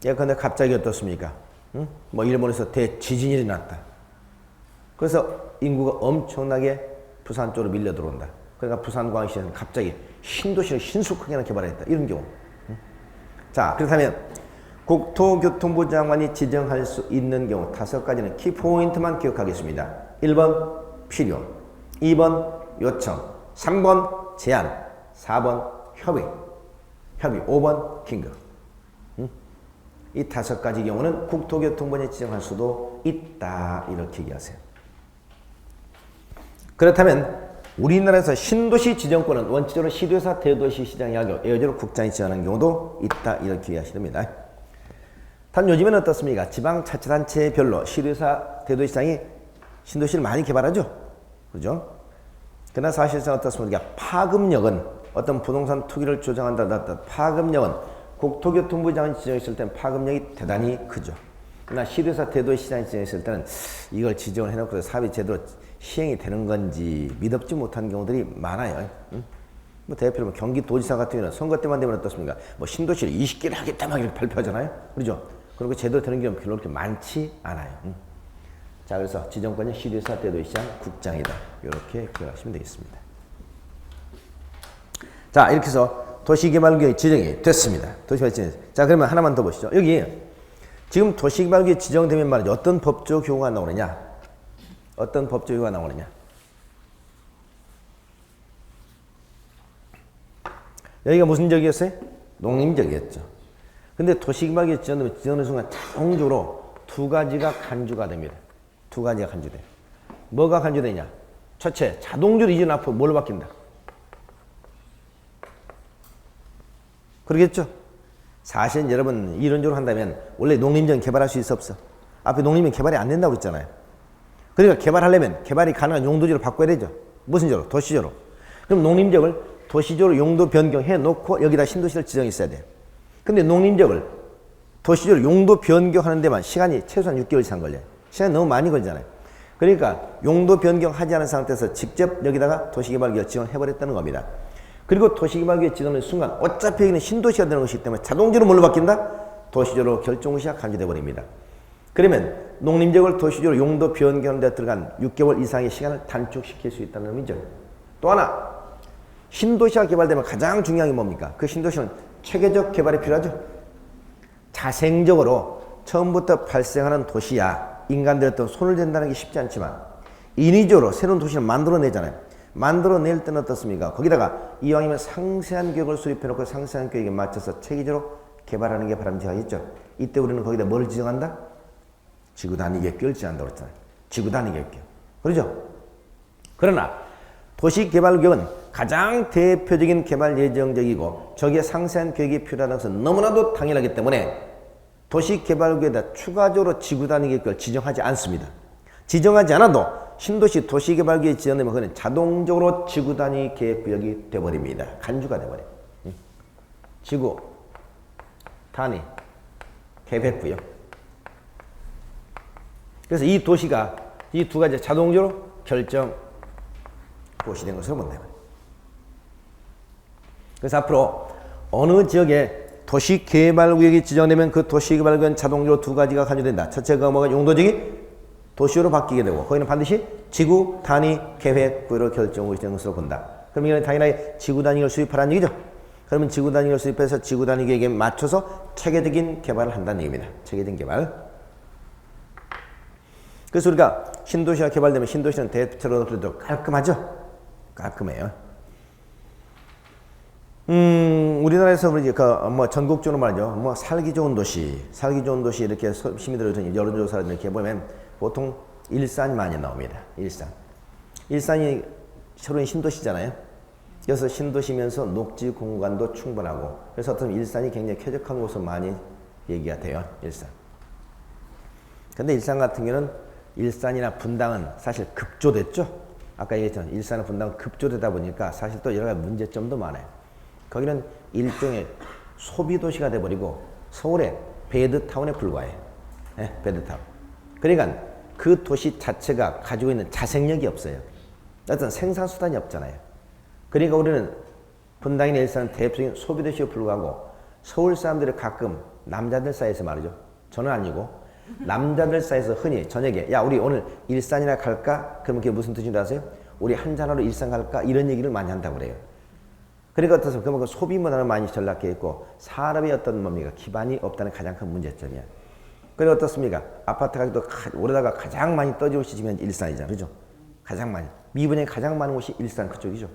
예컨대 갑자기 어떻습니까? 응? 뭐 일본에서 대지진이 일어났다. 그래서 인구가 엄청나게 부산 쪽으로 밀려 들어온다. 그러니까 부산광역시는 갑자기 신도시를 신속하게 개발했다. 이런 경우. 응? 자, 그렇다면 국토교통부 장관이 지정할 수 있는 경우 다섯 가지는 키포인트만 기억하겠습니다. 1번 필요, 2번 요청, 3번 제한, 4번 협의, 5번 긴급. 이 다섯 가지 경우는 국토교통부에 지정할 수도 있다. 이렇게 얘기하세요. 그렇다면 우리나라에서 신도시 지정권은 원칙적으로 시도사 대도시 시장이 하고 예외적으로 국장이 지정하는 경우도 있다. 이렇게 이해하시됩니다. 단 요즘에는 어떻습니까? 지방자치단체별로 시도사 대도시장이 신도시를 많이 개발하죠. 그죠? 그러나 사실상 어떻습니까? 파급력은 어떤 부동산 투기를 조장한다. 파급력은 국토교통부 장관이 지정했을 때는 파급력이 대단히 크죠. 그러나 시도사 대도시장이 지정했을 때는 이걸 지정을 해놓고 사업이 제대로 시행이 되는 건지 믿업지 못한 경우들이 많아요. 응? 뭐 대표로 경기도지사 같은 경우는 선거 때만 되면 어떻습니까? 뭐 신도시를 20개를 하겠다 막 이렇게 발표하잖아요. 그렇죠? 그리고 제대로 되는 경우는 별로 그렇게 많지 않아요. 응? 자, 그래서 지정권이 시도사 대도시장 국장이다. 이렇게 기억하시면 되겠습니다. 자, 이렇게 해서 도시개발구역이 지정이 됐습니다. 도시개발 지정. 자, 그러면 하나만 더 보시죠. 여기 지금 도시개발구역이 지정되면 말이죠. 어떤 법적 효과가 나오느냐? 어떤 법적 효과가 나오느냐? 여기가 무슨 지역이었어요? 농림지역이었죠. 근데 도시개발구역이 지정되는 순간 자동적으로 두 가지가 간주가 됩니다. 두 가지가 간주돼. 뭐가 간주되냐? 첫째, 자동적으로 이전 앞으로 뭘로 바뀐다? 그러겠죠? 사실 여러분 이론적으로 한다면 원래 농림지역 개발할 수 있어 없어? 앞에 농림지역 개발이 안 된다고 그랬잖아요. 그러니까 개발하려면 개발이 가능한 용도지를 바꿔야 되죠. 무슨 지로? 도시지로. 그럼 농림지역을 도시지로 용도 변경해 놓고 여기다 신도시를 지정했어야 돼. 근데 농림지역을 도시지로 용도 변경하는 데만 시간이 최소한 6개월 이상 걸려요. 시간이 너무 많이 걸리잖아요. 그러니까 용도 변경하지 않은 상태에서 직접 여기다가 도시개발구역 지정해버렸다는 겁니다. 그리고 도시개발구역 지정하는 순간 어차피 여기는 신도시가 되는 것이기 때문에 자동적으로 뭘로 바뀐다? 도시적으로 결정시가 간주돼 버립니다. 그러면 농림지역을 도시적으로 용도 변경하는 데 들어간 6개월 이상의 시간을 단축시킬 수 있다는 의미죠. 또 하나, 신도시가 개발되면 가장 중요한 게 뭡니까? 그 신도시는 체계적 개발이 필요하죠. 자생적으로 처음부터 발생하는 도시야 인간들의 어떤 손을 댄다는 게 쉽지 않지만 인위적으로 새로운 도시를 만들어내잖아요. 만들어낼 때는 어떻습니까? 거기다가 이왕이면 상세한 계획을 수립해놓고 상세한 계획에 맞춰서 체계적으로 개발하는 게 바람직하겠죠. 이때 우리는 거기다 뭘 지정한다? 지구단위 계획을 지정한다고 그랬잖아요. 지구단위 계획. 그러죠? 그러나 도시개발구역은 가장 대표적인 개발 예정적이고 저기에 상세한 계획이 필요하다는 것은 너무나도 당연하기 때문에 도시개발구역에다 추가적으로 지구단위 계획을 지정하지 않습니다. 지정하지 않아도 신도시 도시개발구역이 지정되면 그는 자동적으로 지구단위 계획구역이 되어버립니다. 간주가 되어버려요. 지구 단위, 계획구역. 그래서 이 도시가 이 두 가지 자동적으로 결정 도시된 것으로 본다. 그래서 앞으로 어느 지역에 도시개발구역이 지정되면 그 도시개발구역은 자동적으로 두 가지가 간주된다. 첫째가 뭐가 용도적이 도시로 바뀌게 되고 거기는 반드시 지구 단위 계획구역으로 결정이 되는 것으로 본다. 그럼 이건 당연하게 지구 단위를 수립하라는 얘기죠. 그러면 지구 단위를 수립해서 지구 단위 계획에 맞춰서 체계적인 개발을 한다는 얘기입니다. 체계적인 개발. 그래서 우리가 신도시가 개발되면 신도시는 대체로 그래도 깔끔하죠. 깔끔해요. 우리나라에서 뭐 전국적으로 말이죠. 뭐 살기 좋은 도시 이렇게 시민들 여론조사를 이렇게 보면 보통 일산이 많이 나옵니다. 일산이 서로는 신도시잖아요. 그래서 신도시면서 녹지 공간도 충분하고 그래서 어떤 일산이 굉장히 쾌적한 곳으로 많이 얘기가 돼요. 일산. 근데 일산 같은 경우는 일산이나 분당은 사실 급조됐죠. 아까 얘기했잖아요. 일산과 분당은 급조되다 보니까 사실 또 여러 가지 문제점도 많아요. 거기는 일종의 소비도시가 돼버리고 서울의 베드타운에 불과해요. 네, 베드타운. 그러니까 그 도시 자체가 가지고 있는 자생력이 없어요. 어떤 생산수단이 없잖아요. 그러니까 우리는 분당이나 일산은 대표적인 소비도시에 불과하고 서울 사람들이 가끔 남자들 사이에서 말이죠. 저는 아니고 남자들 사이에서 흔히 저녁에 야 우리 오늘 일산이나 갈까? 그러면 그게 무슨 뜻인지 아세요? 우리 한잔하러 일산 갈까? 이런 얘기를 많이 한다고 그래요. 그러니까 어떠세요? 그러면 소비 문화는 많이 전락해 있고 사람의 어떤 뭡니까? 기반이 없다는 가장 큰 문제점이야. 그리고 어떻습니까? 아파트 가격도 오르다가 가장 많이 떠지는 시점이 일산이잖아요. 그죠? 가장 많이. 미분양이 가장 많은 곳이 일산 그쪽이죠.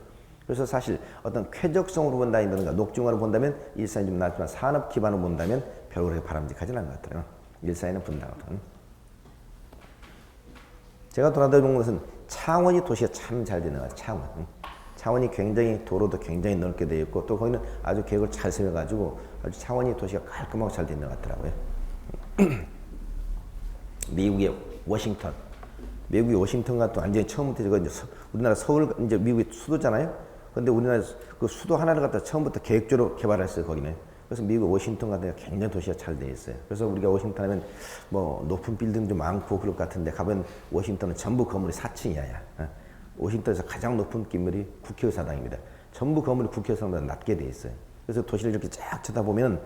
그래서 사실 어떤 쾌적성으로 본다든가 녹중화로 본다면 일산이 좀 낫지만 산업 기반으로 본다면 별로 그렇게 바람직하지는 않은 것 같아요. 일산에는 분당은. 제가 돌아다니는 것은 창원이 도시가 참 잘 되는 것 같아요. 창원이 굉장히 도로도 굉장히 넓게 되어 있고 또 거기는 아주 계획을 잘 세워가지고 아주 창원이 도시가 깔끔하고 잘 되는 것 같더라고요. 미국의 워싱턴. 미국의 워싱턴과 또 완전히 처음부터 우리나라 서울 이제 미국의 수도잖아요. 근데 우리나라 그 수도 하나를 갖다 처음부터 계획적으로 개발했어요. 거기는. 그래서 미국 워싱턴 같은 데 굉장히 도시가 잘 되어 있어요. 그래서 우리가 워싱턴 하면 뭐 높은 빌딩도 많고 그럴 것 같은데 가면 워싱턴은 전부 건물이 4층이야. 워싱턴에서 가장 높은 건물이 국회의사당입니다. 전부 건물이 국회의사당보다 낮게 되어 있어요. 그래서 도시를 이렇게 쫙 쳐다보면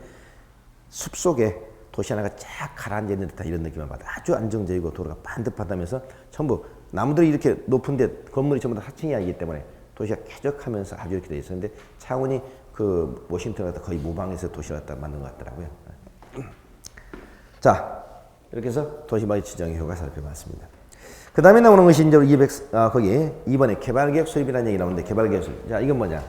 숲속에 도시 하나가 쫙 가라앉아 있는 듯한 이런 느낌을 받아. 아주 안정적이고 도로가 반듯하다면서 전부 나무들이 이렇게 높은데 건물이 전부 다 4층이 아니기 때문에 도시가 쾌적하면서 아주 이렇게 되어 있었는데 창원이 그 워싱턴 갖다 거의 모방해서 도시를 갖다 만든 것 같더라고요. 자, 이렇게 해서 도시마을 지정의 효과 살펴봤습니다. 그 다음에 나오는 것이 이제 거기 이번에 개발계획 수립이라는 얘기 나오는데 개발계획 수립. 자, 이건 뭐냐?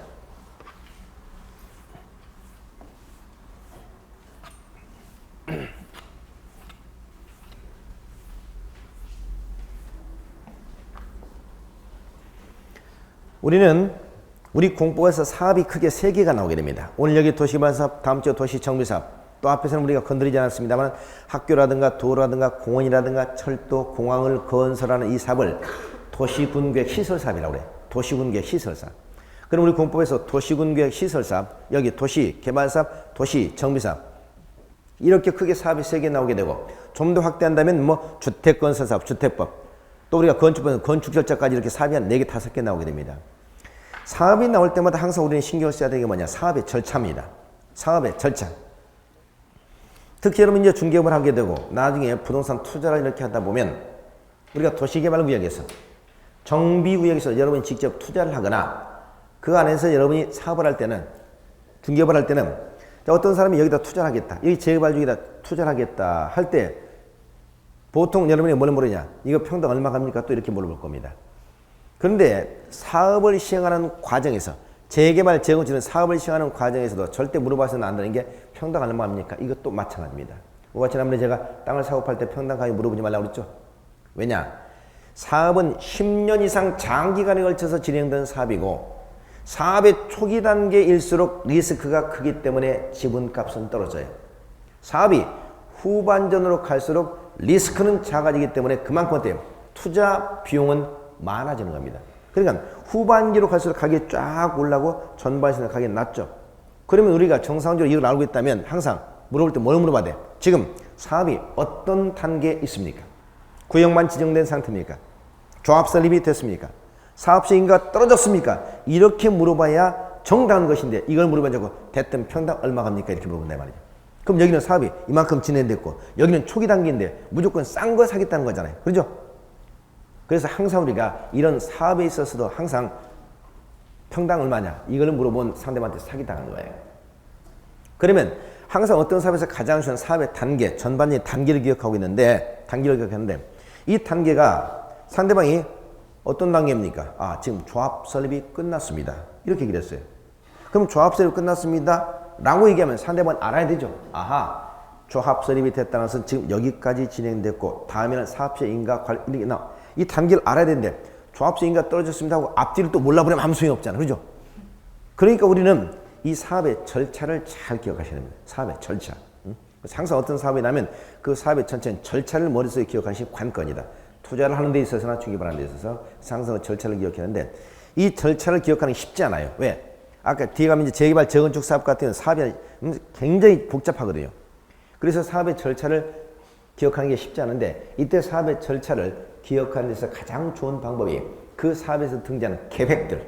우리 공법에서 사업이 크게 3개가 나오게 됩니다. 오늘 여기 도시개발사업, 다음 주에 도시정비사업, 또 앞에서는 우리가 건드리지 않았습니다만 학교라든가 도로라든가 공원이라든가 철도, 공항을 건설하는 이 사업을 도시군계획 시설사업이라고 그래. 도시군계획 시설사업. 그럼 우리 공법에서 도시군계획 시설사업, 여기 도시개발사업, 도시정비사업 이렇게 크게 사업이 3개 나오게 되고 좀 더 확대한다면 뭐 주택건설사업, 주택법, 또 우리가 건축법에서 건축절차까지 이렇게 사업이 한 4개, 5개 나오게 됩니다. 사업이 나올 때마다 항상 우리는 신경을 써야 되는 게 뭐냐? 사업의 절차입니다. 사업의 절차. 특히 여러분 이제 중개업을 하게 되고 나중에 부동산 투자를 이렇게 하다 보면 우리가 도시개발구역에서 정비구역에서 여러분이 직접 투자를 하거나 그 안에서 여러분이 사업을 할 때는 중개업을 할 때는 어떤 사람이 여기다 투자를 하겠다. 여기 재개발 중에다 투자를 하겠다 할 때 보통 여러분이 뭘 물으냐? 이거 평당 얼마 갑니까? 또 이렇게 물어볼 겁니다. 그런데 사업을 시행하는 과정에서 재개발, 재건축은 사업을 시행하는 과정에서도 절대 물어봐서는 안 되는 게 평당 얼마 합니까? 이것도 마찬가지입니다. 우리가 지난번에 제가 땅을 사고 팔 때 평당 가격 물어보지 말라고 그랬죠? 왜냐? 사업은 10년 이상 장기간에 걸쳐서 진행되는 사업이고 사업의 초기 단계일수록 리스크가 크기 때문에 지분값은 떨어져요. 사업이 후반전으로 갈수록 리스크는 작아지기 때문에 그만큼 어때요? 투자 비용은 많아지는 겁니다. 그러니까 후반기로 갈수록 가격이 쫙 올라가고 전반기에는 가격이 낮죠. 그러면 우리가 정상적으로 이걸 알고 있다면 항상 물어볼 때 뭘 물어봐야 돼? 지금 사업이 어떤 단계에 있습니까? 구역만 지정된 상태입니까? 조합 설립이 됐습니까? 사업 시행가 떨어졌습니까? 이렇게 물어봐야 정당한 것인데 이걸 물어보면 자꾸 대뜸 평당 얼마 갑니까? 이렇게 물어본단 말이죠. 그럼 여기는 사업이 이만큼 진행됐고 여기는 초기 단계인데 무조건 싼 거 사겠다는 거잖아요. 그렇죠? 그래서 항상 우리가 이런 사업에 있어서도 항상 평당 얼마냐 이걸 물어본 상대방한테 사기당하는 거예요. 그러면 항상 어떤 사업에서 가장 중요한 사업의 단계, 전반적인 단계를 기억하고 있는데 이 단계가 상대방이 어떤 단계입니까? 아, 지금 조합 설립이 끝났습니다. 이렇게 얘기를 했어요. 그럼 조합 설립이 끝났습니다. 라고 얘기하면 상대방은 알아야 되죠. 아하, 조합 설립이 됐다는 것은 지금 여기까지 진행됐고 다음에는 사업체 인가 관리 이렇게 나와. 이 단계를 알아야 되는데 조합체 인가 떨어졌습니다 하고 앞뒤를 또 몰라버리면 아무 소용이 없잖아. 그죠? 그러니까 우리는 이 사업의 절차를 잘 기억하셔야 됩니다. 사업의 절차. 그래서 항상 어떤 사업이 나면 그 사업의 전체는 절차를 머릿속에 기억하시기 관건이다. 투자를 하는 데 있어서나 주기발하는 데 있어서 항상 절차를 기억하는데 이 절차를 기억하는 게 쉽지 않아요. 왜? 아까 뒤에 가면 이제 재개발 재건축 사업 같은 경우는 사업이 굉장히 복잡하거든요. 그래서 사업의 절차를 기억하는 게 쉽지 않은데 이때 사업의 절차를 기억하는 데서 가장 좋은 방법이 그 사업에서 등장하는 계획을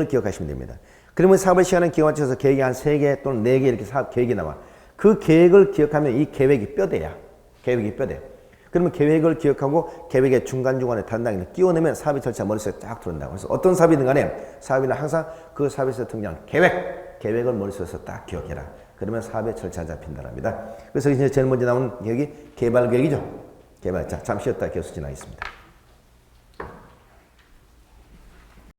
기억하시면 됩니다. 그러면 사업을 시간을 기간 맞춰서 계획이 한 3개 또는 4개 이렇게 사업 계획이 나와. 그 계획을 기억하면 이 계획이 뼈대야. 계획이 뼈대. 그러면 계획을 기억하고 계획의 중간중간에 다른 단계를 끼워내면 사업의 절차 머릿속에 딱 들어온다고. 그래서 어떤 사업이든 간에 사업이나 항상 그 사업에서 등장한 계획을 머릿속에서 딱 기억해라. 그러면 사업의 절차 잡힌다는 겁니다. 그래서 이제 제일 먼저 나오는 계획이 개발 계획이죠. 개발. 자, 잠시 쉬었다 교수 진행하겠습니다.